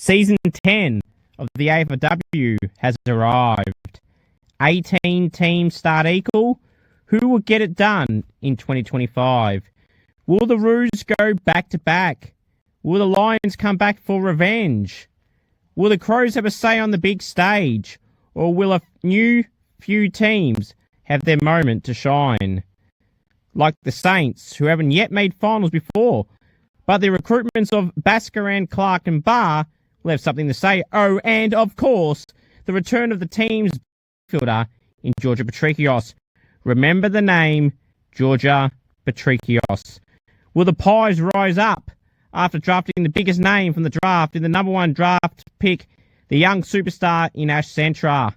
Season 10 of the AFLW has arrived. 18 teams start equal. Who will get it done in 2025? Will the Roos go back-to-back? Will the Lions come back for revenge? Will the Crows have a say on the big stage? Or will a few teams have their moment to shine? Like the Saints, who haven't yet made finals before, but the recruitments of Baskaran, Clark and Barr will have something to say. Oh, and of course, the return of the team's fielder in Georgia Patrikios. Remember the name, Georgia Patrikios. Will the Pies rise up after drafting the biggest name from the draft in the number 1 draft pick, the young superstar in Ash Centra?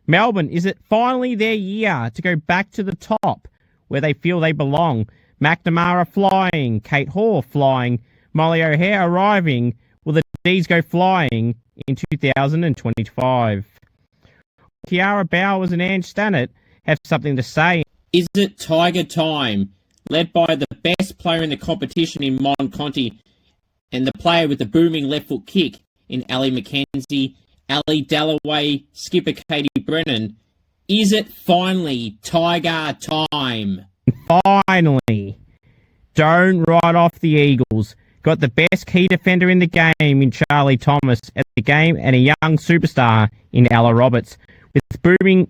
Melbourne, is it finally their year to go back to the top where they feel they belong? McNamara flying, Kate Hoare flying, Molly O'Hare arriving. Will the D's go flying in 2025? Kiara Bowers and Ange Stannett have something to say. Is it Tiger time? Led by the best player in the competition in Mon Conti and the player with the booming left foot kick in Ali McKenzie, Ali Dalloway, skipper Katie Brennan. Is it finally Tiger time? Finally. Don't write off the Eagles. Got the best key defender in the game in Charlie Thomas at the game and a young superstar in Ella Roberts. With booming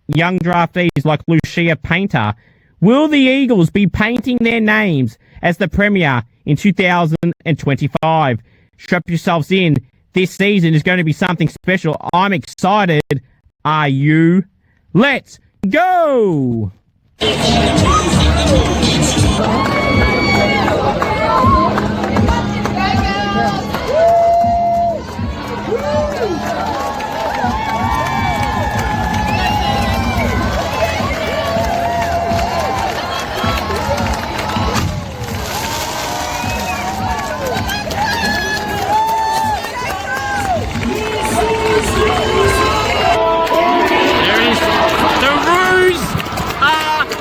young draftees like Lucia Painter, will the Eagles be painting their names as the Premier in 2025? Strap yourselves in. This season is going to be something special. I'm excited. Are you? Let's go!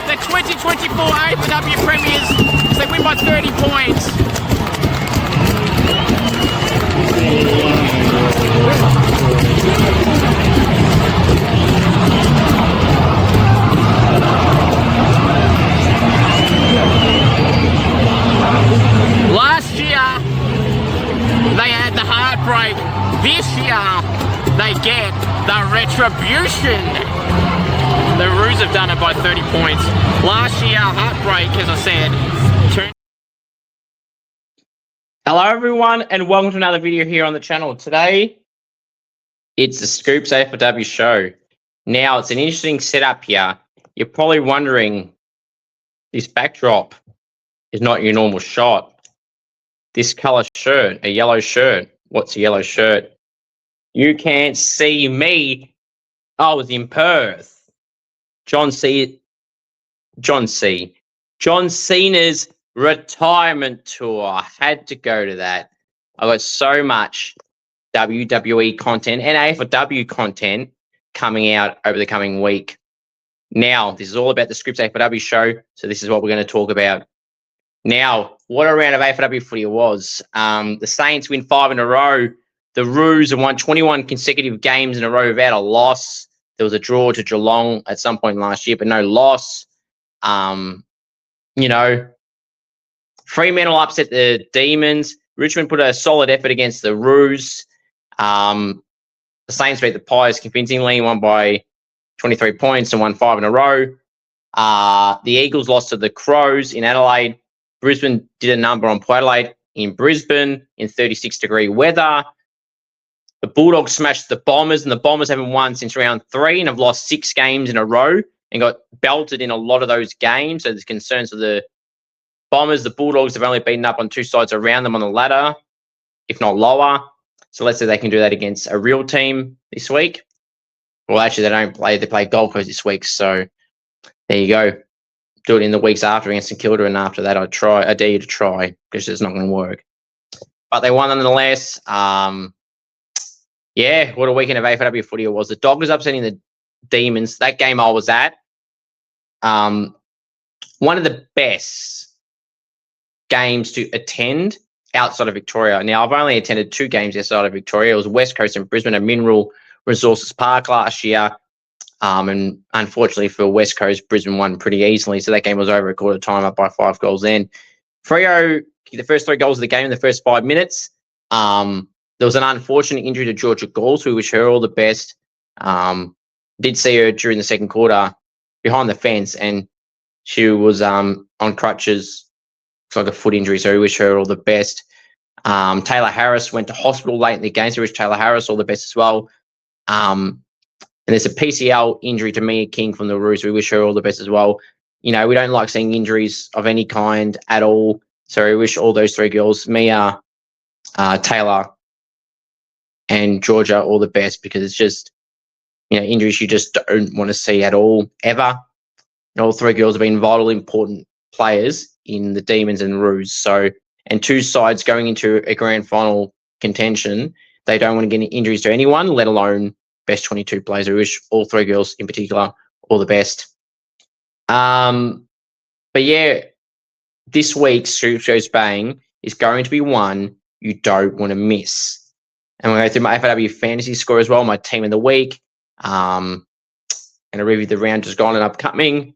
The 2024 AFLW Premiers, they win by 30 points. Last year, they had the heartbreak. This year, they get the retribution. The Roos have done it by 30 points. Last year, heartbreak, as I said. Hello everyone and welcome to another video here on the channel. Today, it's the Scoops AFLW show. Now, it's an interesting setup here. You're probably wondering, this backdrop is not your normal shot. This colour shirt, a yellow shirt. What's a yellow shirt? You can't see me. I was in Perth. John Cena's retirement tour. I had to go to that. I got so much WWE content and AFLW content coming out over the coming week. Now, this is all about the Scoops AFLW show, so this is what we're going to talk about. Now, what a round of AFLW footy it was. The Saints win 5 in a row. The Roos have won 21 consecutive games in a row without a loss. There was a draw to Geelong at some point last year, but no loss. Fremantle upset the Demons. Richmond put a solid effort against the Roos. The Saints beat the Pies convincingly, won by 23 points and won 5 in a row. The Eagles lost to the Crows in Adelaide. Brisbane did a number on Port Adelaide in Brisbane in 36-degree weather. The Bulldogs smashed the Bombers, and the Bombers haven't won since round 3 and have lost 6 games in a row and got belted in a lot of those games. So there's concerns for the Bombers. The Bulldogs have only beaten up on 2 sides around them on the ladder, if not lower. So let's say they can do that against a real team this week. Well, actually, they don't play. They play Gold Coast this week. So there you go. Do it in the weeks after against St Kilda, and after that, I dare you to try because it's not going to work. But they won nonetheless. Yeah, what a weekend of AFLW footy it was. The Doggers upsetting the Demons. That game I was at. One of the best games to attend outside of Victoria. Now, I've only attended 2 games outside of Victoria. It was West Coast and Brisbane at Mineral Resources Park last year. And unfortunately for West Coast, Brisbane won pretty easily. So that game was over a quarter time, up by 5 goals then. Freo, the first 3 goals of the game in the first 5 minutes. There was an unfortunate injury to Georgia Gall, so we wish her all the best. Did see her during the second quarter behind the fence, and she was on crutches. Looks like a foot injury, so we wish her all the best. Taylor Harris went to hospital late in the game, so we wish Taylor Harris all the best as well. And there's a PCL injury to Mia King from the Roos. We wish her all the best as well. You know, we don't like seeing injuries of any kind at all. So we wish all those 3 girls, Mia, Taylor, and Georgia, all the best, because it's just, you know, injuries you just don't want to see at all, ever. And all 3 girls have been vital, important players in the Demons and Roos. So, and 2 sides going into a grand final contention, they don't want to get injuries to anyone, let alone best 22 players. I wish all 3 girls in particular all the best. But yeah, this week's Scoops Goes Bang is going to be one you don't want to miss. And we'll go through my AFLW Fantasy Score as well, my team of the week, and a review of the round just gone and upcoming,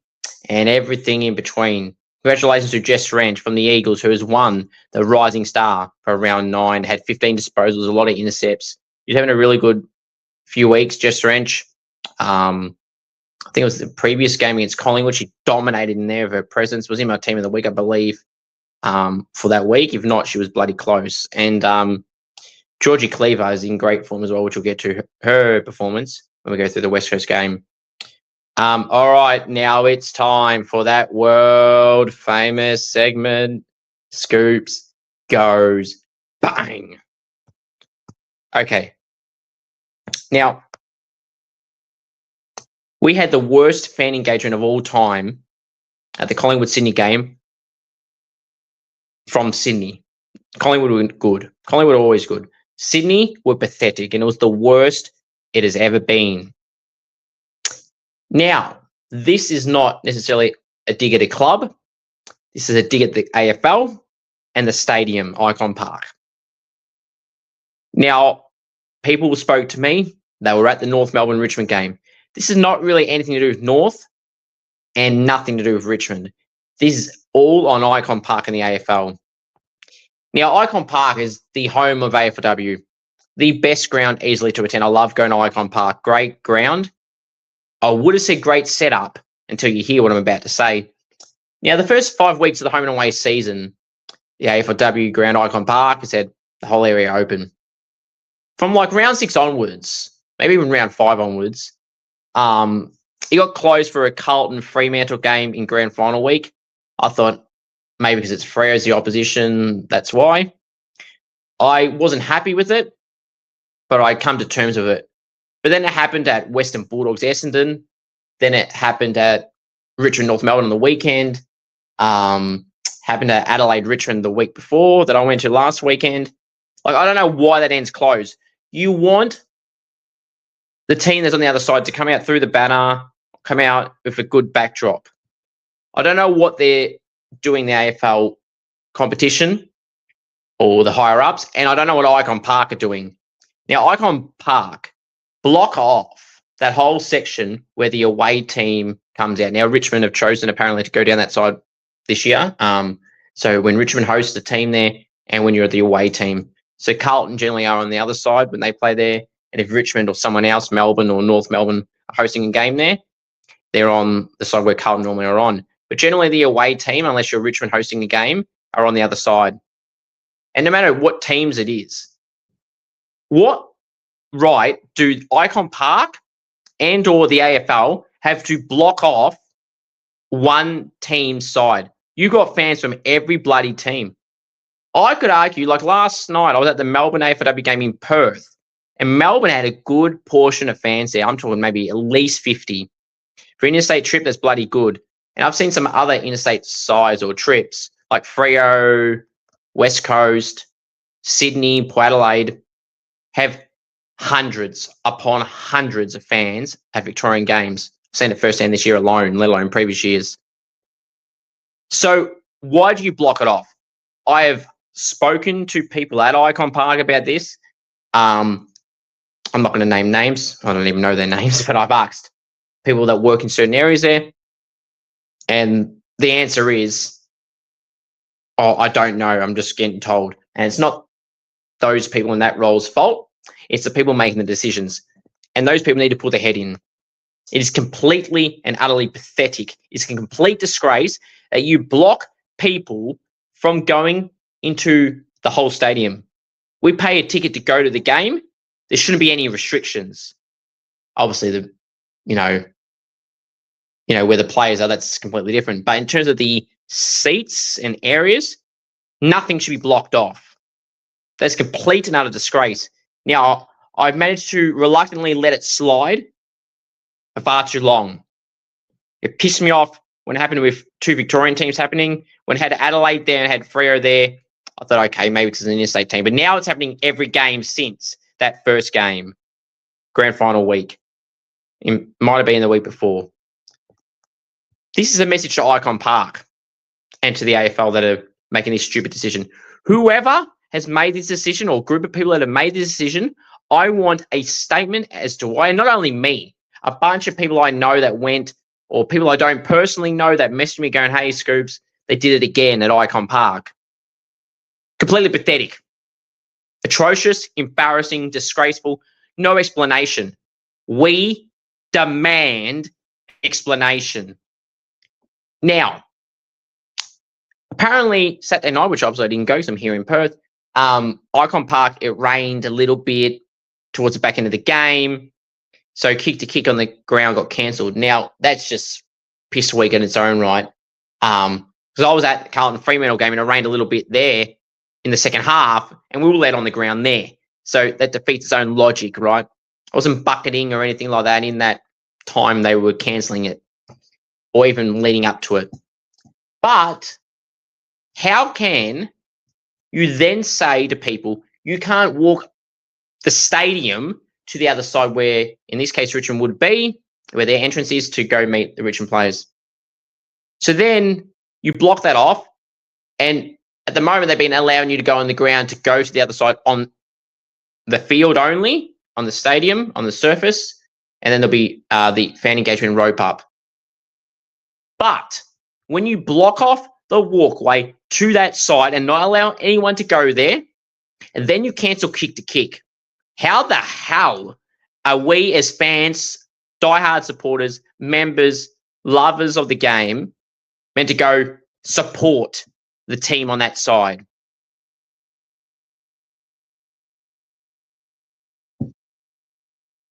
and everything in between. Congratulations to Jess Ranch from the Eagles, who has won the Rising Star for round 9, had 15 disposals, a lot of intercepts. He's having a really good few weeks, Jess Ranch. I think it was the previous game against Collingwood. She dominated in there. Her presence was in my team of the week, I believe, for that week. If not, she was bloody close. And Georgie Cleaver is in great form as well, which we'll get to her performance when we go through the West Coast game. All right, now it's time for that world famous segment, Scoops Goes Bang. Okay. Now, we had the worst fan engagement of all time at the Collingwood-Sydney game from Sydney. Collingwood were good. Collingwood were always good. Sydney were pathetic, and it was the worst it has ever been. Now, this is not necessarily a dig at a club. This is a dig at the AFL and the stadium, Ikon Park. Now, people spoke to me. They were at the North Melbourne-Richmond game. This is not really anything to do with North and nothing to do with Richmond. This is all on Ikon Park in the AFL. Now, Ikon Park is the home of AFLW, the best ground easily to attend. I love going to Ikon Park. Great ground. I would have said great setup until you hear what I'm about to say. Now, the first 5 weeks of the home and away season, the AFLW ground, Ikon Park, has had the whole area open. From like round 6 onwards, maybe even round 5 onwards, it got closed for a Carlton Fremantle game in grand final week. I thought maybe because it's Freo as the opposition, that's why. I wasn't happy with it, but I come to terms with it. But then it happened at Western Bulldogs Essendon. Then it happened at Richmond North Melbourne on the weekend. Happened at Adelaide Richmond the week before that I went to last weekend. Like, I don't know why that ends closed. You want the team that's on the other side to come out through the banner, come out with a good backdrop. I don't know what they're doing the AFL competition or the higher ups, and I don't know what Ikon Park are doing. Now, Ikon Park block off that whole section where the away team comes out. Now, Richmond have chosen apparently to go down that side this year. So when Richmond hosts a team there and when you're at the away team. So Carlton generally are on the other side when they play there. And if Richmond or someone else, Melbourne or North Melbourne, are hosting a game there, they're on the side where Carlton normally are on. But generally the away team, unless you're Richmond hosting a game, are on the other side. And no matter what teams it is, what right do Ikon Park and or the AFL have to block off one team's side? You got fans from every bloody team. I could argue, like last night, I was at the Melbourne AFLW game in Perth, and Melbourne had a good portion of fans there. I'm talking maybe at least 50. For an interstate trip, that's bloody good. And I've seen some other interstate sides or trips, like Freo, West Coast, Sydney, Port Adelaide, have hundreds upon hundreds of fans at Victorian games. I've seen it firsthand this year alone, let alone previous years. So why do you block it off? I have spoken to people at Ikon Park about this. I'm not going to name names. I don't even know their names, but I've asked people that work in certain areas there. And the answer is, oh, I don't know. I'm just getting told. And it's not those people in that role's fault. It's the people making the decisions. And those people need to put their head in. It is completely and utterly pathetic. It's a complete disgrace that you block people from going into the whole stadium. We pay a ticket to go to the game. There shouldn't be any restrictions. Obviously, where the players are, that's completely different. But in terms of the seats and areas, nothing should be blocked off. That's complete and utter disgrace. Now, I've managed to reluctantly let it slide for far too long. It pissed me off when it happened with two Victorian teams happening. When it had Adelaide there and had Freo there, I thought, okay, maybe because it's an interstate team. But now it's happening every game since that first game, grand final week. It might have been the week before. This is a message to Ikon Park and to the AFL that are making this stupid decision. Whoever has made this decision, or group of people that have made this decision, I want a statement as to why. Not only me, a bunch of people I know that went, or people I don't personally know that messaged me going, hey, Scoops, they did it again at Ikon Park. Completely pathetic. Atrocious, embarrassing, disgraceful, no explanation. We demand explanation. Now, apparently Saturday night, which obviously I didn't go because I'm here in Perth, Ikon Park, it rained a little bit towards the back end of the game. So kick to kick on the ground got cancelled. Now, that's just piss weak in its own right. Because I was at the Carlton Fremantle game and it rained a little bit there in the second half and we were let on the ground there. So that defeats its own logic, right? I wasn't bucketing or anything like that in that time they were cancelling it or even leading up to it. But how can you then say to people, you can't walk the stadium to the other side where, in this case, Richmond would be, where their entrance is to go meet the Richmond players. So then you block that off, and at the moment they've been allowing you to go on the ground to go to the other side on the field only, on the stadium, on the surface, and then there'll be the fan engagement rope up. But when you block off the walkway to that side and not allow anyone to go there, and then you cancel kick to kick, how the hell are we as fans, diehard supporters, members, lovers of the game meant to go support the team on that side?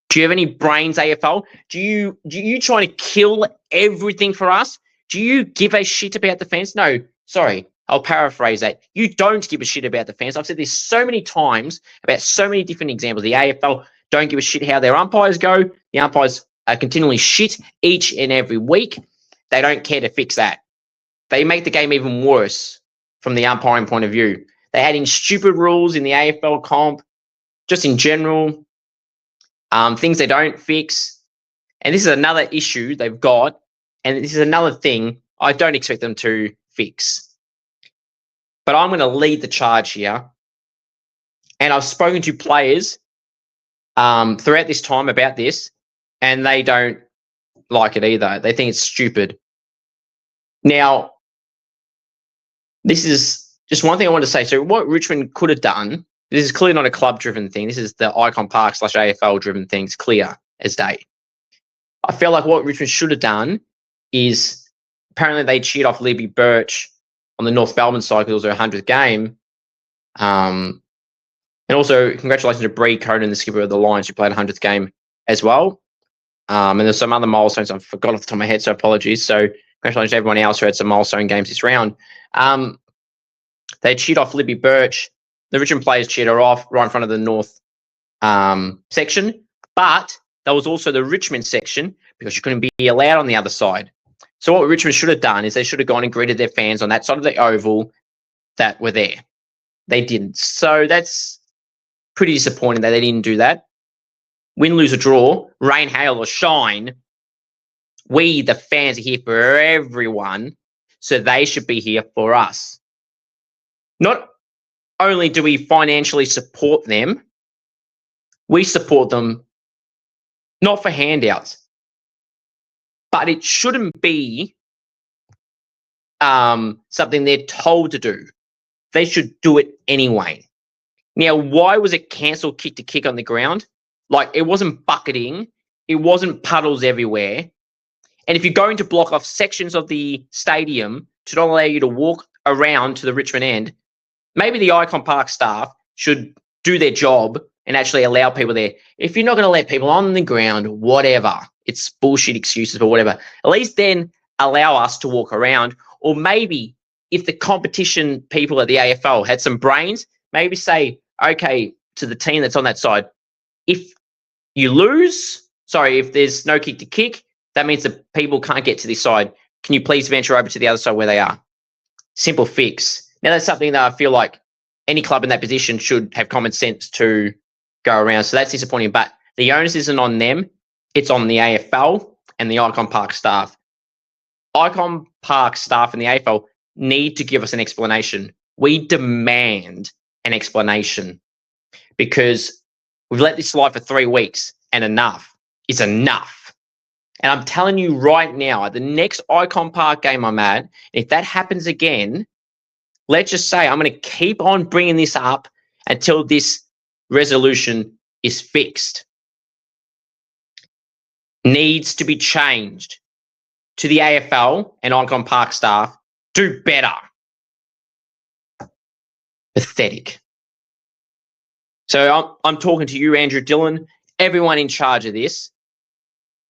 Do you have any brains, AFL? Do you trying to kill everything for us? Do you give a shit about the fans? No, sorry, I'll paraphrase that. You don't give a shit about the fans. I've said this so many times about so many different examples. The AFL don't give a shit how their umpires go. The umpires are continually shit each and every week. They don't care to fix that. They make the game even worse from the umpiring point of view. They add in stupid rules in the AFL comp, just in general, things they don't fix. And this is another issue they've got, and this is another thing I don't expect them to fix. But I'm going to lead the charge here. And I've spoken to players throughout this time about this, and they don't like it either. They think it's stupid. Now, this is just one thing I want to say. So what Richmond could have done, this is clearly not a club-driven thing. This is the Ikon Park / AFL-driven thing. It's clear as day. I feel like what Richmond should have done is, apparently they cheered off Libby Birch on the North Melbourne side because it was her 100th game. And also, congratulations to Bree Conan, the skipper of the Lions, who played a 100th game as well. And there's some other milestones I've forgot off the top of my head, so apologies. So congratulations to everyone else who had some milestone games this round. They cheered off Libby Birch. The Richmond players cheered her off right in front of the North section. But there was also the Richmond section because she couldn't be allowed on the other side. So what Richmond should have done is they should have gone and greeted their fans on that side of the oval that were there. They didn't. So that's pretty disappointing that they didn't do that. Win, lose, or draw, rain, hail, or shine, we, the fans, are here for everyone, so they should be here for us. Not only do we financially support them, we support them not for handouts, but it shouldn't be something they're told to do. They should do it anyway. Now, why was it cancelled kick to kick on the ground? Like, it wasn't bucketing. It wasn't puddles everywhere. And if you're going to block off sections of the stadium to not allow you to walk around to the Richmond end, maybe the Ikon Park staff should do their job and actually allow people there. If you're not going to let people on the ground, whatever, it's bullshit excuses or whatever, at least then allow us to walk around. Or maybe if the competition people at the AFL had some brains, maybe say, okay, to the team that's on that side, if you lose, if there's no kick to kick, that means that people can't get to this side. Can you please venture over to the other side where they are? Simple fix. Now, that's something that I feel like any club in that position should have common sense to go around. So that's disappointing. But the onus isn't on them. It's on the AFL and the Ikon Park staff. Ikon Park staff and the AFL need to give us an explanation. We demand an explanation because we've let this slide for 3 weeks and enough is enough. And I'm telling you right now, at the next Ikon Park game I'm at, if that happens again, let's just say I'm going to keep on bringing this up until this resolution is fixed. Needs to be changed. To the AFL and Ikon Park staff, do better. Pathetic. So I'm talking to you, Andrew Dillon, everyone in charge of this,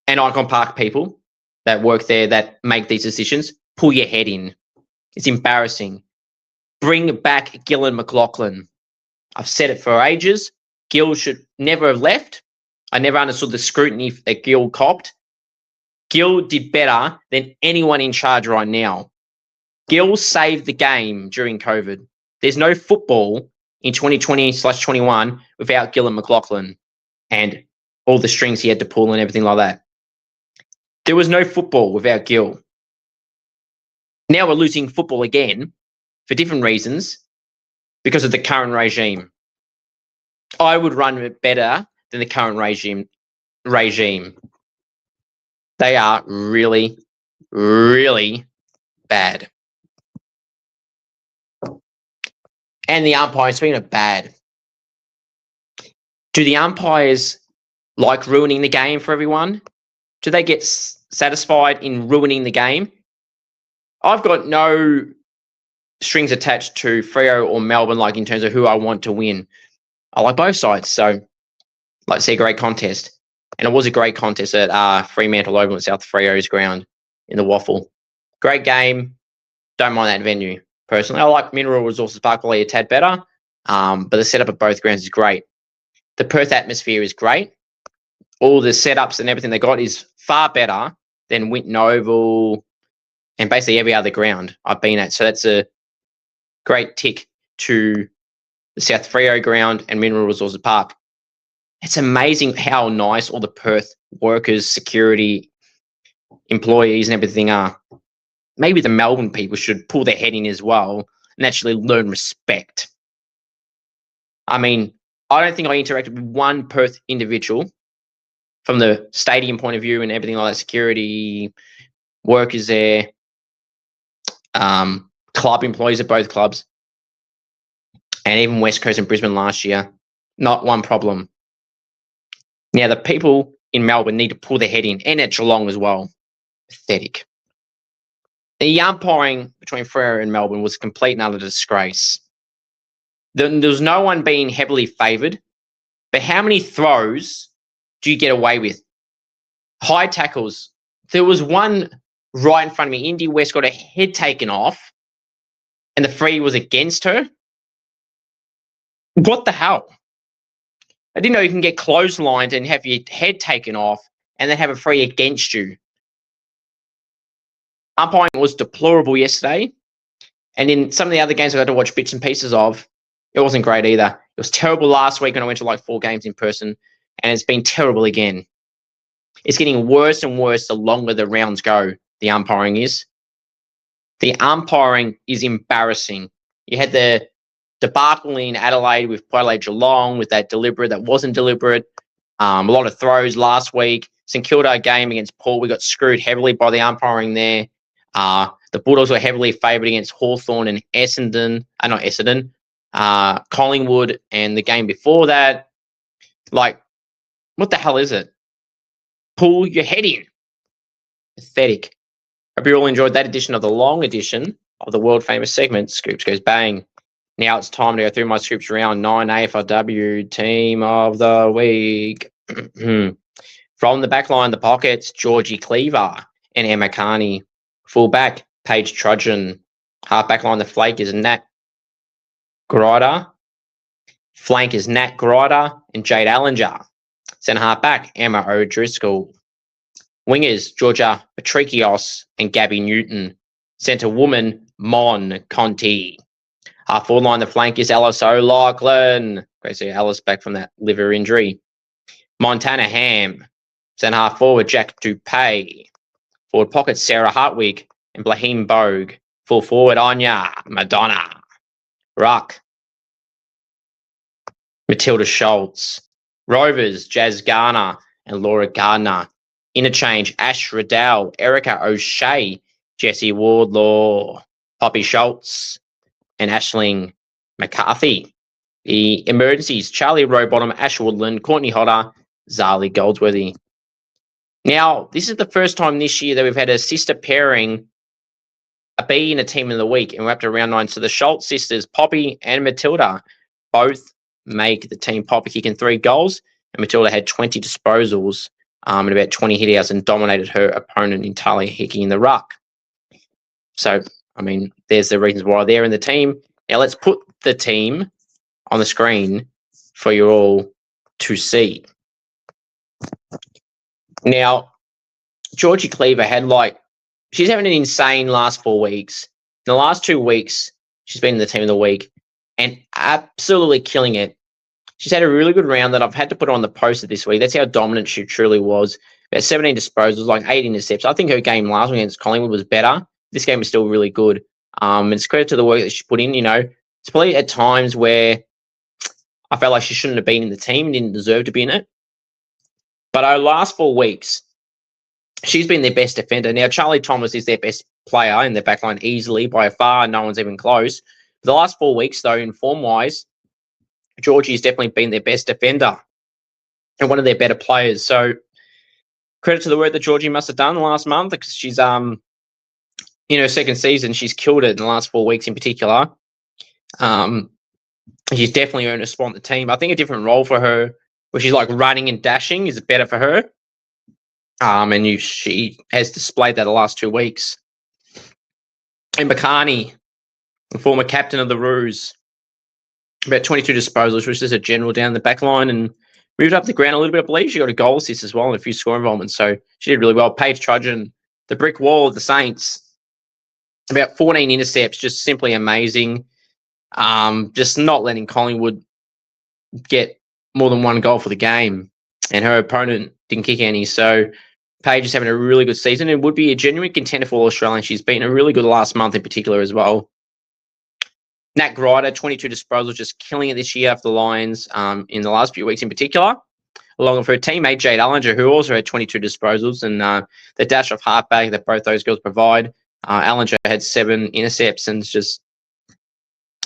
and Ikon Park people that work there that make these decisions, pull your head in. It's embarrassing. Bring back Gillan McLaughlin. I've said it for ages. Gil should never have left. I never understood the scrutiny that Gil copped. Gil did better than anyone in charge right now. Gil saved the game during COVID. There's no football in 2020/21 without Gillan McLaughlin and all the strings he had to pull and everything like that. There was no football without Gil. Now we're losing football again for different reasons because of the current regime. I would run it better than the current regime. They are really, really bad. And the umpires, speaking of bad, do the umpires like ruining the game for everyone? Do they get satisfied in ruining the game? I've got no strings attached to Freo or Melbourne, like in terms of who I want to win. I like both sides, so I'd like to see a great contest. And it was a great contest at Fremantle Oval at South Freo's ground in the Waffle. Great game. Don't mind that venue, personally. I like Mineral Resources Park probably a tad better, but the setup of both grounds is great. The Perth atmosphere is great. All the setups and everything they got is far better than Winton Oval and basically every other ground I've been at. So that's a great tick to the South Freo ground and Mineral Resources Park. It's amazing how nice all the Perth workers, security, employees and everything are. Maybe the Melbourne people should pull their head in as well and actually learn respect. I mean, I don't think I interacted with one Perth individual from the stadium point of view and everything like that, security, workers there, club employees at both clubs, and even West Coast and Brisbane last year. Not one problem. Now, the people in Melbourne need to pull their head in, and at Geelong as well. Pathetic. The umpiring between Freo and Melbourne was a complete and utter disgrace. There was no one being heavily favoured, but how many throws do you get away with? High tackles. There was one right in front of me. Indy West got her head taken off, and the free was against her. What the hell? I didn't know you can get clotheslined and have your head taken off and then have a free against you. Umpiring was deplorable yesterday. And in some of the other games I got to watch bits and pieces of, it wasn't great either. It was terrible last week when I went to like 4 games in person, and it's been terrible again. It's getting worse and worse the longer the rounds go, the umpiring is. The umpiring is embarrassing. You had the debacle in Adelaide with Adelaide Geelong, with that deliberate, that wasn't deliberate. A lot of throws last week. St Kilda game against Paul, we got screwed heavily by the umpiring there. The Bulldogs were heavily favoured against Hawthorn and Collingwood, and the game before that. Like, what the hell is it? Pull your head in. Pathetic. Hope you all enjoyed that edition of the long edition of the world famous segment, Scoops Goes Bang. Now it's time to go through my Scoops round 9 AFLW Team of the Week. From the back line, the pockets, Georgie Cleaver and Emma Carney. Full back, Paige Trudgeon. Half back line, the flake is Nat Grider. Flank is Nat Grider and Jade Allinger. Centre half back, Emma O'Driscoll. Wingers, Georgia Patrikios and Gabby Newton. Centre woman, Mon Conti. Half forward line, the flank is Alice O'Loughlin. Great to see Alice back from that liver injury. Montana Ham. Centre half forward, Jack Dupay. Forward pocket, Sarah Hartwig and Blaheem Bogue. Full forward, Anya Madonna. Ruck, Matilda Schultz. Rovers, Jazz Garner and Laura Gardner. Interchange, Ash Riddell, Erica O'Shea, Jessie Wardlaw, Poppy Schultz, and Aisling McCarthy. The emergencies, Charlie Rowbottom, Ash Woodland, Courtney Hodder, Zali Goldsworthy. Now, this is the first time this year that we've had a sister pairing be in a team of the week, and we're up to round 9. So the Schultz sisters, Poppy and Matilda, both make the team. Poppy kicking 3 goals, and Matilda had 20 disposals and about 20 hitouts and dominated her opponent in Talia Hickey in the ruck. So, I mean, there's the reasons why they're in the team. Now let's put the team on the screen for you all to see. Now, Georgie Cleaver she's having an insane last 4 weeks. In the last 2 weeks, she's been in the team of the week and absolutely killing it. She's had a really good round that I've had to put on the poster this week. That's how dominant she truly was. About 17 disposals, like 8 intercepts. I think her game last week against Collingwood was better. This game is still really good. And it's credit to the work that she put in. You know, it's probably at times where I felt like she shouldn't have been in the team, didn't deserve to be in it. But her last 4 weeks, she's been their best defender. Now, Charlie Thomas is their best player in their backline easily by far. No one's even close. The last 4 weeks, though, in form-wise, Georgie's definitely been their best defender and one of their better players. So credit to the work that Georgie must have done last month, because she's in her second season, she's killed it in the last 4 weeks in particular. She's definitely earned a spot on the team. I think a different role for her, where she's like running and dashing, is better for her. And she has displayed that the last 2 weeks. And McCarney, the former captain of the Roos, about 22 disposals, which is a general down the back line, and moved up the ground a little bit. I believe she got a goal assist as well and a few score involvements, so she did really well. Paige Trudgeon, the brick wall of the Saints, about 14 intercepts, just simply amazing. Just not letting Collingwood get more than 1 goal for the game, and her opponent didn't kick any. So Paige is having a really good season and would be a genuine contender for All-Australian. She's been a really good last month in particular as well. Nat Grider, 22 disposals, just killing it this year for the Lions in the last few weeks in particular, along with her teammate Jade Allinger, who also had 22 disposals, and the dash of halfback that both those girls provide. Allinger had 7 intercepts, and it's just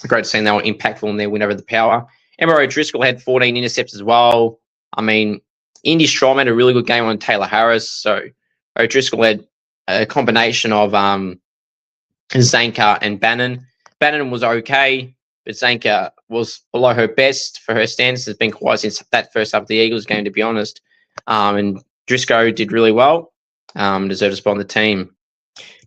great to see they were impactful in their win over the Power. Emma O'Driscoll had 14 intercepts as well. I mean, Indy Strom had a really good game on Taylor Harris, so O'Driscoll had a combination of Zanka and Bannon. Bannon was okay, but Zanka was below her best for her standards. It's been quite since that first half of the Eagles game, to be honest. And Driscoll did really well, deserved a spot on the team.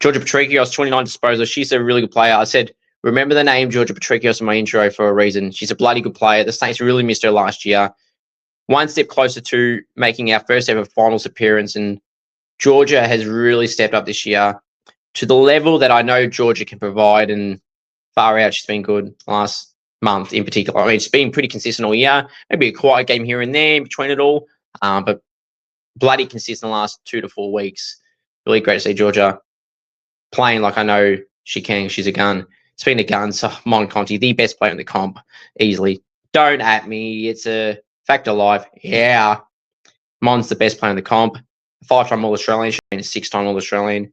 Georgia Patrikios, 29 disposals. She's a really good player. I said, remember the name Georgia Patrikios in my intro for a reason. She's a bloody good player. The Saints really missed her last year. One step closer to making our first ever finals appearance, and Georgia has really stepped up this year to the level that I know Georgia can provide, and far out, she's been good last month in particular. I mean, it's been pretty consistent all year. Maybe a quiet game here and there in between it all, but bloody consistent the last 2 to 4 weeks. Really great to see Georgia playing like I know she can. She's a gun. Speaking of guns, Mon Conti, the best player in the comp, easily. Don't at me. It's a fact of life. Yeah. Mon's the best player in the comp. 5-time All-Australian. She's been a 6-time All-Australian.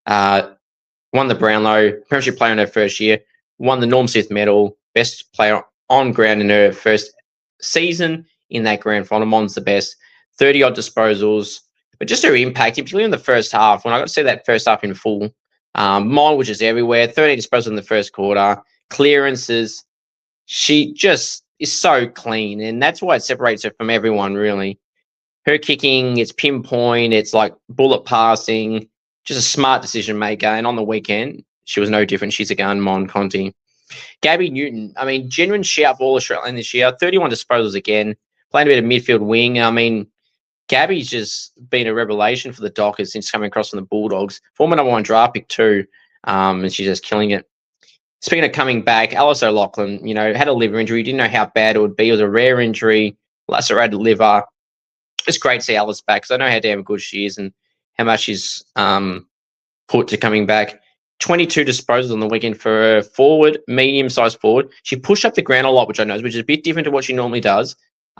Won the Brownlow. Premiership player in her first year. Won the Norm Smith medal. Best player on ground in her first season in that grand final. Mon's the best. 30-odd disposals. But just her impact, particularly in the first half, when I got to see that first half in full, Mon was just everywhere. 13 disposals in the first quarter. Clearances. She just is so clean, and that's why it separates her from everyone, really. Her kicking, it's pinpoint, it's like bullet passing, just a smart decision maker. And on the weekend, she was no different. She's a gun, Mon Conti. Gabby Newton, I mean, genuine shout ball Australian this year. 31 disposals again, playing a bit of midfield wing. I mean, Gabby's just been a revelation for the Dockers since coming across from the Bulldogs. Former number 1 draft pick too, and she's just killing it. Speaking of coming back, Alice O'Loughlin, had a liver injury. Didn't know how bad it would be. It was a rare injury, lacerated liver. It's great to see Alice back because I know how damn good she is and how much she's put to coming back. 22 disposals on the weekend for a forward, medium-sized forward. She pushed up the ground a lot, which I know, which is a bit different to what she normally does.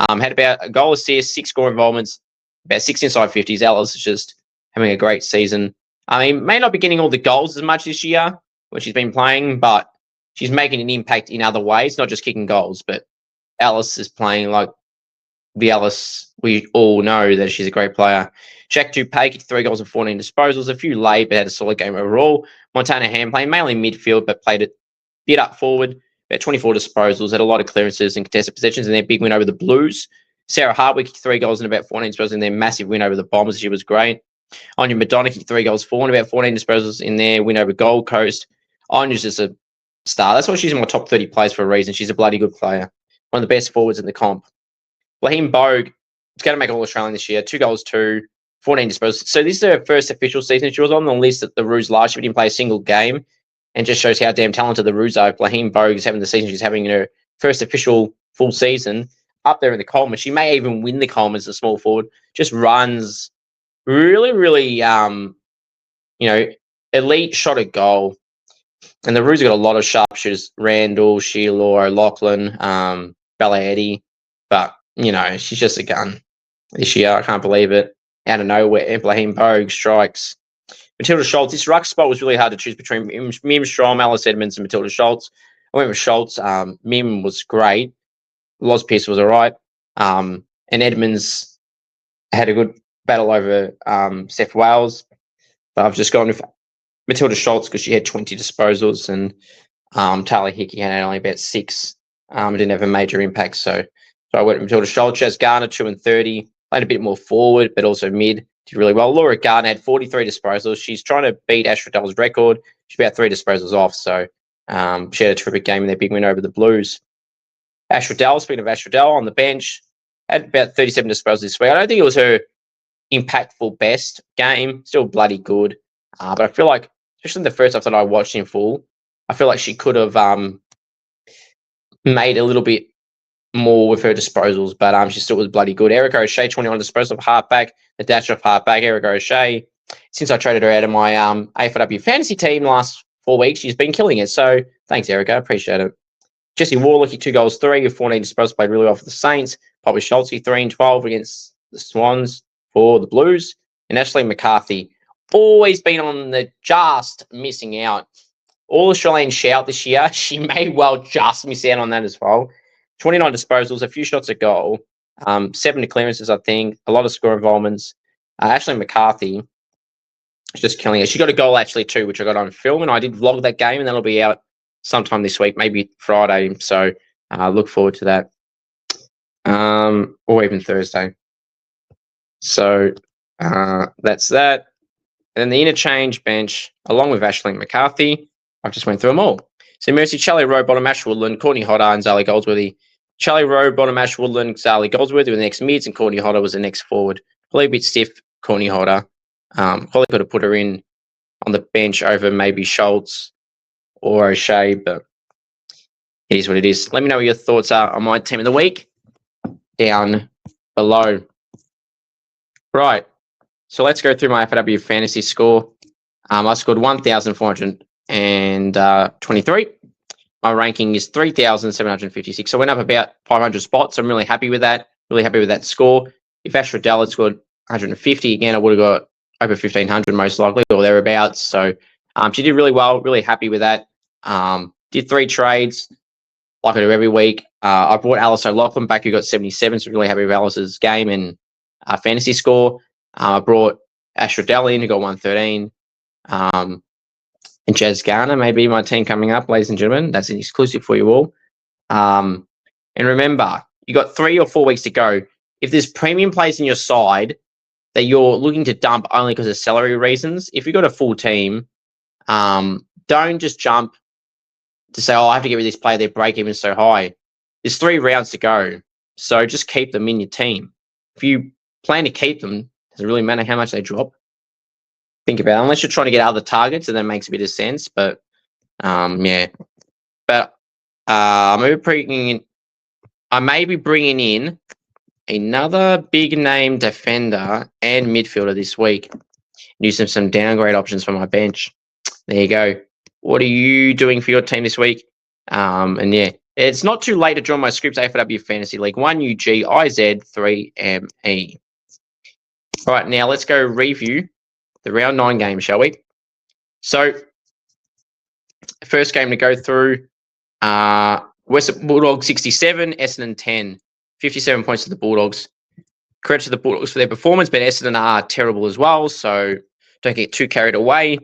Had about a goal assist, 6 score involvements, about 6 inside 50s. Alice is just having a great season. I mean, may not be getting all the goals as much this year when she's been playing, but she's making an impact in other ways, not just kicking goals. But Alice is playing like the Alice we all know that she's a great player. Jack Dupay kicked 3 goals and 14 disposals, a few late, but had a solid game overall. Montana Ham playing mainly midfield, but played a bit up forward, about 24 disposals, had a lot of clearances and contested possessions in their big win over the Blues. Sarah Hartwig kicked 3 goals and about 14 disposals in their massive win over the Bombers. She was great. Anya Madonna kicked 3 goals, 4 and about 14 disposals in their win over Gold Coast. Anya's just a star. That's why she's in my top 30 players for a reason. She's a bloody good player. One of the best forwards in the comp. Lahim Bogue is going to make All-Australian this year. 2 goals, 14 disposals. So this is her first official season. She was on the list at the Roos last year, but didn't play a single game, and just shows how damn talented the Roos are. Lahim Bogue is having the season she's having in her first official full season up there in the Coleman. She may even win the Coleman as a small forward. Just runs really, really, elite shot at goal. And the Roos have got a lot of sharpshooters: Randall, Sheila, O'Loughlin, Balaetti. But, she's just a gun this year. I can't believe it. Out of nowhere, Lahim Bogue strikes. Matilda Schultz. This ruck spot was really hard to choose between Mim Strom, Alice Edmonds, and Matilda Schultz. I went with Schultz. Mim was great. Loz Pierce was all right. And Edmonds had a good battle over Seth Wales. But I've just gone with Matilda Schultz because she had 20 disposals, and Taylor Hickey had only about 6. Didn't have a major impact. So I went with Matilda Schultz. Jazz Garner, 2 and 30. Played a bit more forward, but also mid. Did really well. Laura Gardner had 43 disposals. She's trying to beat Ash Riddell's record. She's about 3 disposals off. So she had a terrific game in their big win over the Blues. Ash Riddell, speaking of Ash Riddell, on the bench, had about 37 disposals this week. I don't think it was her impactful best game. Still bloody good. But I feel like, especially in the first half that I watched in full, I feel like she could have made a little bit more with her disposals, but she still was bloody good. Erica O'Shea, 21 disposals of halfback, the dash off halfback. Erica O'Shea, since I traded her out of my AFLW fantasy team last 4 weeks, she's been killing it. So thanks, Erica. Appreciate it. Jesse Warlock, 2 goals, 3 with 14 disposals, played really well for the Saints. Poppy Schultz, 3 and 12 against the Swans for the Blues. And Ashley McCarthy, always been on the just missing out. All-Australian shout this year. She may well just miss out on that as well. 29 disposals, a few shots at goal, 7 clearances, I think, a lot of score involvements. Ashley McCarthy is just killing it. She got a goal actually too, which I got on film, and I did vlog that game, and that'll be out sometime this week, maybe Friday. So look forward to that, or even Thursday. So that's that. And then the interchange bench, along with Ashley McCarthy, I've just went through them all. So Mercy, Charlie Rowe, Bottom Ash Woodland, Courtney Hodder, and Zali Goldsworthy. Charlie Rowe, Bottom Ash Woodland, Zali Goldsworthy were the next mids, and Courtney Hodder was the next forward. Probably a bit stiff, Courtney Hodder. Probably could have put her in on the bench over maybe Schultz or O'Shea, but it is what it is. Let me know what your thoughts are on my team of the week down below. Right. So let's go through my AFLW fantasy score. I scored 1,423. my ranking is 3,756. So I went up about 500 spots. I'm really happy with that. Really happy with that score. If Ash Riddell had scored 150 again, I would have got over 1,500 most likely, or thereabouts. So she did really well. Really happy with that. Did 3 trades like I do every week. I brought Alice O'Loughlin back, who got 77. So really happy with Alice's game and fantasy score. I brought Ash Riddell in, who got 113. And Jazz Garner may be my team coming up, ladies and gentlemen. That's an exclusive for you all. And remember, you got 3 or 4 weeks to go. If there's premium players in your side that you're looking to dump only because of salary reasons, if you've got a full team, don't just jump to say, oh, I have to get rid of this player, their break even so high. There's 3 rounds to go. So just keep them in your team. If you plan to keep them, doesn't really matter how much they drop. Think about it. Unless you're trying to get other targets, and that makes a bit of sense. But yeah. But I may be bringing in another big name defender and midfielder this week. Using some downgrade options for my bench. There you go. What are you doing for your team this week? And yeah, it's not too late to join my SCOOPS AFLW Fantasy League 1 UG IZ3ME. All right, now let's go review the round 9 game, shall we? So, first game to go through, West Bulldogs 67, Essendon 10. 57 points to the Bulldogs. Credit to the Bulldogs for their performance, but Essendon are terrible as well, so don't get too carried away.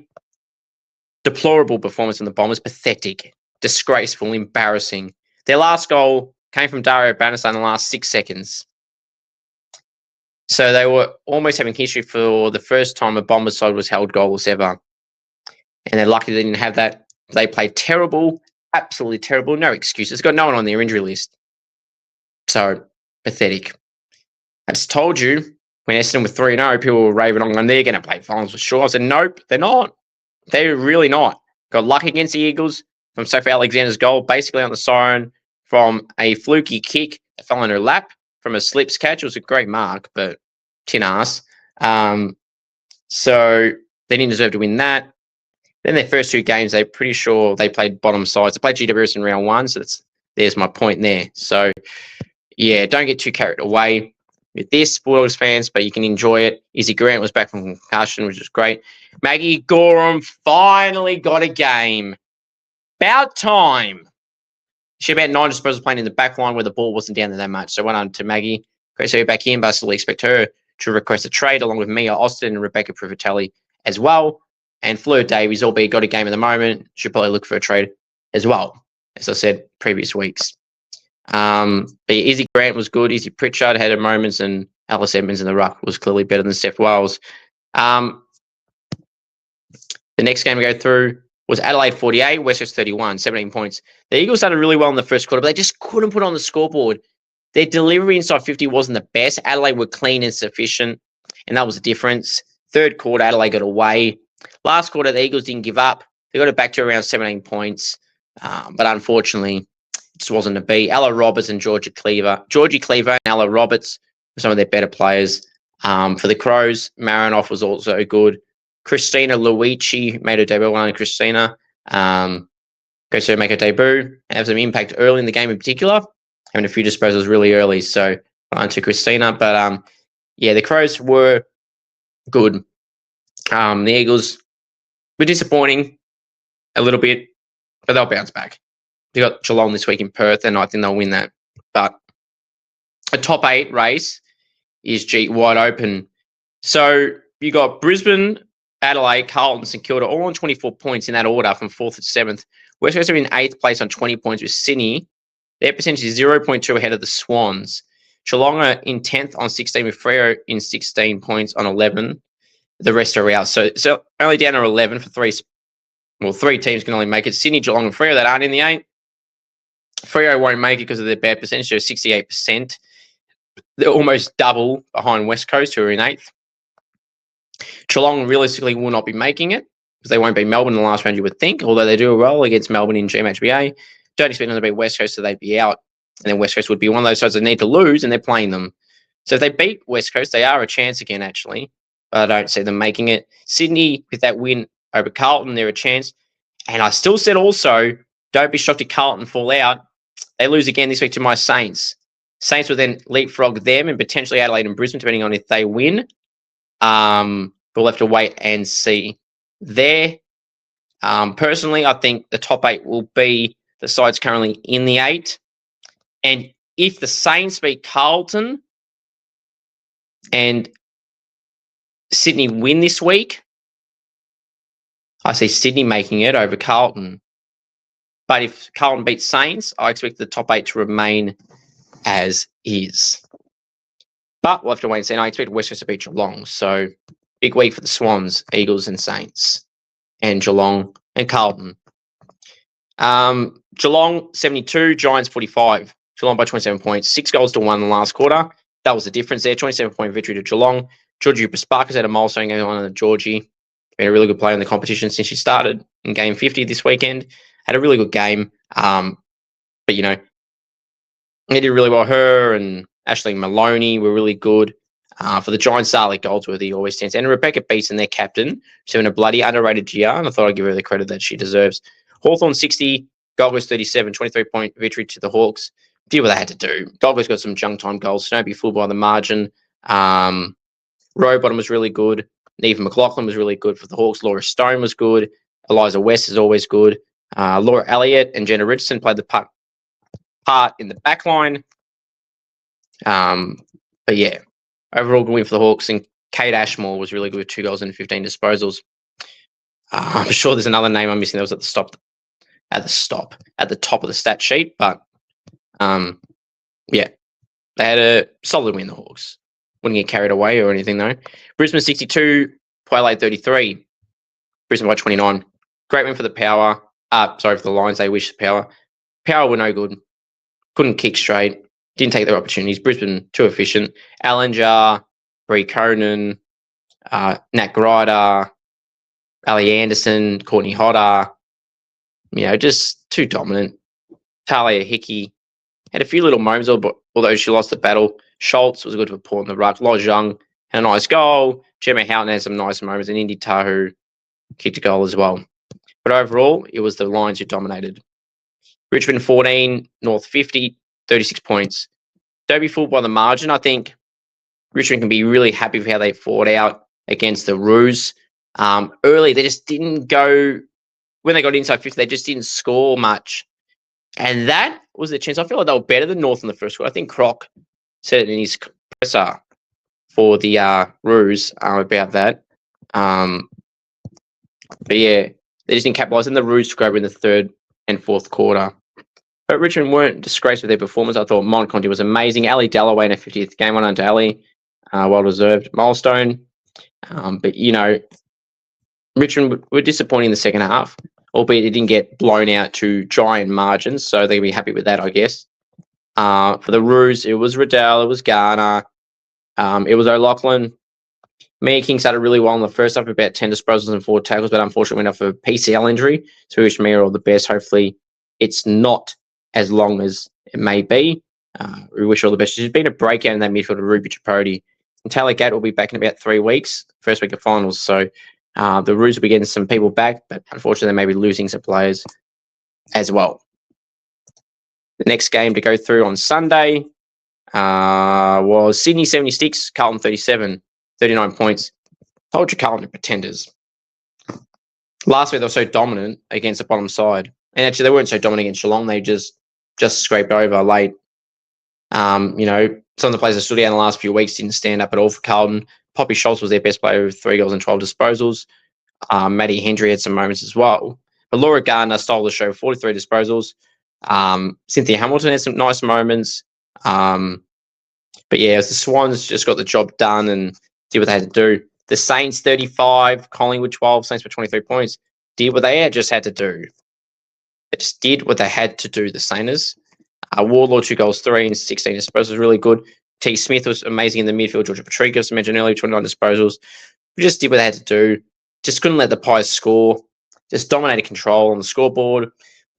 Deplorable performance from the Bombers. Pathetic, disgraceful, embarrassing. Their last goal came from Dario Bannister in the last 6 seconds. So they were almost having history for the first time a Bombers side was held goalless ever. And they're lucky they didn't have that. They played terrible, absolutely terrible. No excuses. Got no one on their injury list. So, pathetic. I just told you, when Essendon were 3-0, people were raving on, they're going to play finals for sure. I said, nope, they're not. They're really not. Got lucky against the Eagles from Sophie Alexander's goal, basically on the siren, from a fluky kick that fell on her lap, from a slips catch. It was a great mark, but tin ass. So they didn't deserve to win that. Then their first 2 games, they're pretty sure they played bottom sides. They played GWS in round 1, so there's my point there. So, yeah, don't get too carried away with this, Bulldogs fans, but you can enjoy it. Izzy Grant was back from concussion, which is great. Maggie Gorham finally got a game. About time. She had about 9 disposals playing in the back line where the ball wasn't down there that much. So well done to Maggie. Great to see her back in, but I still expect her to request a trade along with Mia Austin and Rebecca Privatelli as well. And Fleur Davies, albeit got a game at the moment, should probably look for a trade as well, as I said previous weeks. But Izzy Grant was good. Izzy Pritchard had her moments, and Alice Edmonds in the ruck was clearly better than Steph Wells. The next game we go through was Adelaide 48, West Coast 31, 17 points. The Eagles started really well in the first quarter, but they just couldn't put on the scoreboard. Their delivery inside 50 wasn't the best. Adelaide were clean and sufficient, and that was the difference. Third quarter, Adelaide got away. Last quarter, the Eagles didn't give up. They got it back to around 17 points, but unfortunately, it just wasn't to be. Ella Roberts and Georgie Cleaver and Ella Roberts were some of their better players. For the Crows, Marinoff was also good. Christina Luigi made her debut. Well, Christina goes to make her debut and have some impact early in the game in particular, having a few disposals really early. So, on to Christina. But, yeah, the Crows were good. The Eagles were disappointing a little bit, but they'll bounce back. They got Geelong this week in Perth, and I think they'll win that. But a top 8 race is wide open. So you got Brisbane, Adelaide, Carlton, St Kilda, all on 24 points in that order from 4th to 7th. West Coast are in 8th place on 20 points with Sydney. Their percentage is 0.2 ahead of the Swans. Geelong are in 10th on 16 with Freo in 16 points on 11. The rest are out. So only down to 11 for 3 teams can only make it. Sydney, Geelong, and Freo that aren't in the 8. Freo won't make it because of their bad percentage. They're 68%. They're almost double behind West Coast, who are in 8th. Geelong realistically will not be making it because they won't beat Melbourne in the last round, you would think, although they do a roll against Melbourne in GMHBA. Don't expect them to beat West Coast, so they'd be out. And then West Coast would be one of those sides that need to lose, and they're playing them. So if they beat West Coast, they are a chance again, actually. But I don't see them making it. Sydney, with that win over Carlton, they're a chance. And I still said also, Don't be shocked if Carlton fall out. They lose again this week to my Saints. Saints will then leapfrog them and potentially Adelaide and Brisbane, depending on if they win. We'll have to wait and see there. Personally, I think the top 8 will be the sides currently in the 8. And if the Saints beat Carlton and Sydney win this week, I see Sydney making it over Carlton. But if Carlton beats Saints, I expect the top 8 to remain as is. But we'll have to wait and see. And I expect West Coast to beat Geelong. So big week for the Swans, Eagles and Saints, and Geelong and Carlton. Geelong 72, Giants 45. Geelong by 27 points, 6 goals to 1 in the last quarter. That was the difference there. 27-point victory to Geelong. Georgie Pasparkas had a milestone game on Georgie. Been a really good player in the competition since she started in game 50 this weekend. Had a really good game. But, you know, they did really well. Her and Ashley Maloney were really good. For the Giants, Zarlik Goldsworthy always stands. And Rebecca Beeson, their captain, she's having a bloody underrated year, and I thought I'd give her the credit that she deserves. Hawthorn 60, Gold Coast 37, 23-point victory to the Hawks. Did what they had to do. Gold Coast got some junk time goals. Snowby full by the margin. Rowbottom was really good. Neva McLaughlin was really good for the Hawks. Laura Stone was good. Eliza West is always good. Laura Elliott and Jenna Richardson played the part in the back line. But yeah, overall good win for the Hawks. And Kate Ashmore was really good with 2 goals and 15 disposals. I'm sure there's another name I'm missing that was at the top of the stat sheet. But yeah, they had a solid win, the Hawks. Wouldn't get carried away or anything, though. Brisbane 62, Adelaide 33. Brisbane by 29. Great win for the Power. For the Lions. They wish the Power. Power were no good. Couldn't kick straight. Didn't take their opportunities. Brisbane, too efficient. Allinger, Bree Conan, Nat Grider, Ali Anderson, Courtney Hodder. You know, just too dominant. Talia Hickey had a few little moments, although she lost the battle. Schultz was good for Port in the ruck. Lo Zhang had a nice goal. Gemma Houghton had some nice moments. And Indy Tahu kicked a goal as well. But overall, it was the Lions who dominated. Richmond 14, North 50, 36 points. Don't be fooled by the margin. I think Richmond can be really happy with how they fought out against the Roos. Early, they just didn't go, when they got inside 50, they just didn't score much. And that was the chance. I feel like they were better than North in the first quarter. I think Croc said it in his presser for the Roos about that. But yeah, they just didn't capitalise. And the Roos took over in the third and fourth quarter. But Richmond weren't disgraced with their performance. I thought Mon Conti was amazing. Ali Dalloway in her 50th game, went on to Ali. Well-deserved milestone. But, you know, Richmond were disappointing in the second half, albeit it didn't get blown out to giant margins, so they'll be happy with that, I guess. For the Roos, it was Riddell, it was Garner, it was O'Loughlin. Mia King started really well in the first half, about 10 disposals and 4 tackles, but unfortunately went off a PCL injury, so we wish Mia all the best. Hopefully it's not as long as it may be. We wish her all the best. She's been a breakout in that midfield of Ruby Tripodi. And Taylor Gatt will be back in about 3 weeks, first week of finals, so the Roos will be getting some people back, but unfortunately they may be losing some players as well. The next game to go through on Sunday was Sydney 76, Carlton 37, 39 points. Told you Carlton are pretenders. Last week they were so dominant against the bottom side. And actually they weren't so dominant against Geelong, they just scraped over late. You know, some of the players that stood out in the last few weeks didn't stand up at all for Carlton. Poppy Schultz was their best player with 3 goals and 12 disposals. Maddie Hendry had some moments as well. But Laura Gardner stole the show, 43 disposals. Cynthia Hamilton had some nice moments. But yeah, the Swans just got the job done and did what they had to do. The Saints 35, Collingwood 12, Saints for 23 points. Did what they just had to do. They just did what they had to do, the Saints. Warlord 2 goals, 3 and 16 disposals, really good. T. Smith was amazing in the midfield. Georgia Patricus, I mentioned earlier, 29 disposals. We just did what they had to do. Just couldn't let the Pies score. Just dominated control on the scoreboard.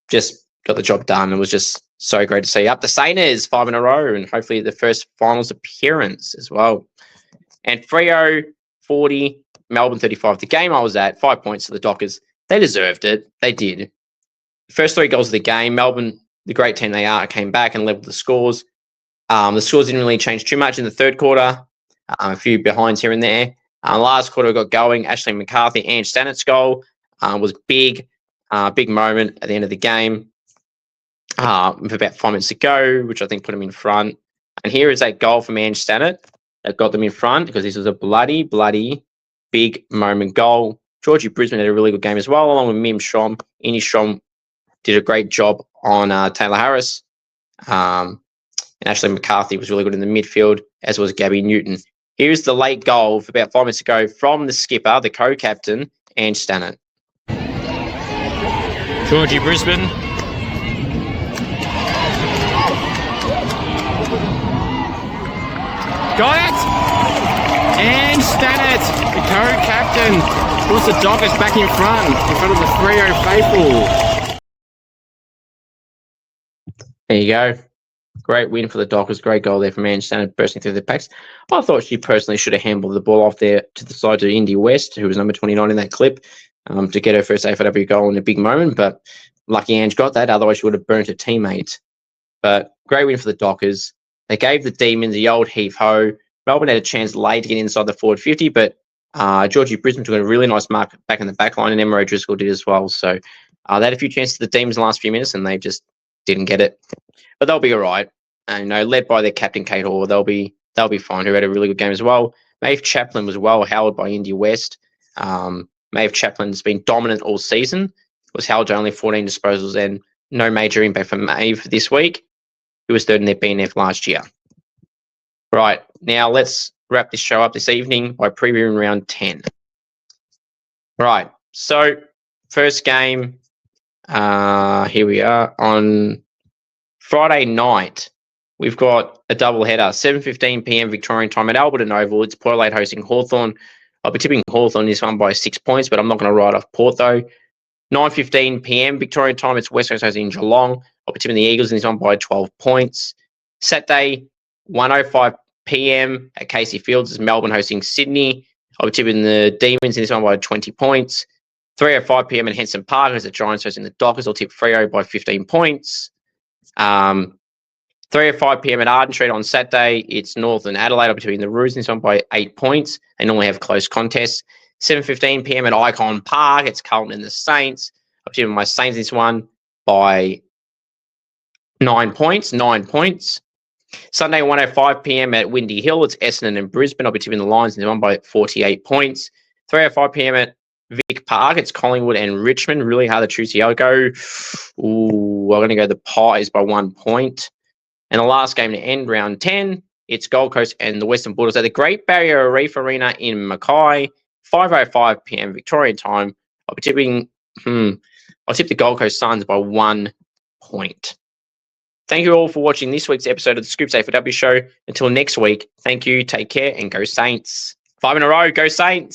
Just got the job done. It was just so great to see. Up the Saints 5 in a row and hopefully the first finals appearance as well. And Freo 40, Melbourne 35. The game I was at, 5 points to the Dockers. They deserved it. They did. First 3 goals of the game, Melbourne, the great team they are, came back and leveled the scores. The scores didn't really change too much in the third quarter. A few behinds here and there. Last quarter got going. Ashley McCarthy, Ange Stannett's goal was big moment at the end of the game. With about 5 minutes to go, which I think put him in front. And here is that goal from Ange Stannett that got them in front, because this was a bloody big moment goal. Georgie Brisbane had a really good game as well, along with Mim Shom. Innie Shom did a great job on Taylor Harris. And Ashley McCarthy was really good in the midfield, as was Gabby Newton. Here's the late goal with about 5 minutes to go from the skipper, the co-captain, Ange Stannett. Georgie Brisbane. Got it! And Stannett, the co-captain, puts the Dockers back in front of the 3-0 faithful. There you go. Great win for the Dockers. Great goal there from Ange Stannett bursting through the packs. I thought she personally should have handballed the ball off there to the side to Indy West, who was number 29 in that clip, to get her first AFLW goal in a big moment. But lucky Ange got that. Otherwise, she would have burnt her teammate. But great win for the Dockers. They gave the Demons the old heave-ho. Melbourne had a chance late to get inside the forward 50, but Georgie Brisbane took a really nice mark back in the back line, and Emma O'Driscoll did as well. So they had a few chances to the Demons in the last few minutes, and they just didn't get it. But they'll be all right. And, led by their captain, Kate Hall, they'll be fine, who had a really good game as well. Maeve Chaplin was well held by Indy West. Maeve Chaplin's been dominant all season, was held to only 14 disposals, and no major impact for Maeve this week, who was third in their BNF last year. Right, now let's wrap this show up this evening by previewing round 10. Right, so first game, here we are. On Friday night, we've got a doubleheader, 7:15 p.m. Victorian time at Alberton Oval. It's Port Adelaide hosting Hawthorn. I'll be tipping Hawthorn this one by 6 points, but I'm not going to write off Port though. 9:15 p.m. Victorian time, it's West Coast hosting Geelong. I'll be tipping the Eagles in this one by 12 points. Saturday, 1:05 p.m. at Casey Fields, is Melbourne hosting Sydney. I'll be tipping the Demons in this one by 20 points. 3:05 p.m. at Henson Park, as the Giants hosting the Dockers. I'll tip Freo by 15 points. 3:05 p.m. at Arden Street on Saturday, it's Northern Adelaide. I'll be tipping the Roos in this one by 8 points. They normally have close contests. 7:15 p.m. at Ikon Park, it's Carlton and the Saints. I'll be tipping my Saints in this one by 9 points. Sunday, 1:05 p.m. at Windy Hill, it's Essendon and Brisbane. I'll be tipping the Lions in this one by 48 points. 3:05 p.m. at Vic Park, it's Collingwood and Richmond. Really hard to choose here. I'm going to go the Pies by 1 point. And the last game to end round 10, it's Gold Coast and the Western Bulldogs at the Great Barrier Reef Arena in Mackay, 5:05 p.m. Victorian time. I'll tip the Gold Coast Suns by 1 point. Thank you all for watching this week's episode of the Scoops AFLW show. Until next week, thank you, take care, and go Saints. 5 in a row, go Saints.